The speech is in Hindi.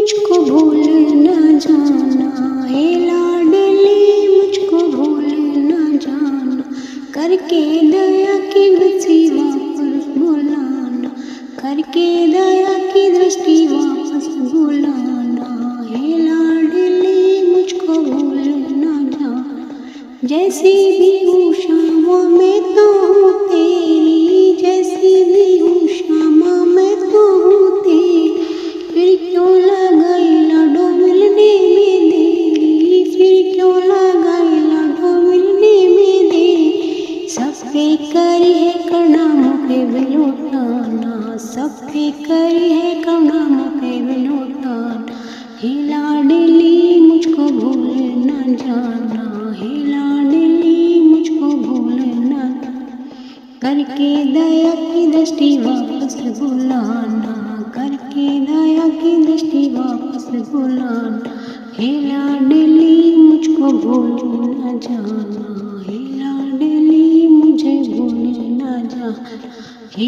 मुझको भूल न जाना, हे लाडली मुझको भूल न जाना, करके दया की दृष्टि वापस बुलाना, करके दया की दृष्टि वापस बुलाना, हे लाडली मुझको भूल न जाना। जैसी भी हूँ शामा मैं तो हूँ तेरी, जैसी भी हूँ शामा मैं तो हूँ तेरी, फिर क्यों लगाई लाडो मिलने में देरी, फिर क्यों लगाई लाडो मिलने में देरी। सब पे करी है करना मुझे भी लौटाना, सब पे करी है करना मुझे भी लौटाना, हे लाडली मुझको भूल न जाना, हे लाडली मुझको भूल न जाना, करके दया की दृष्टि वापस बुलाना, करके दया की दृष्टि वापस बुलाना, हे लाडली मुझको भूल न जाना, हे लाडली मुझे भूल न जाना, हे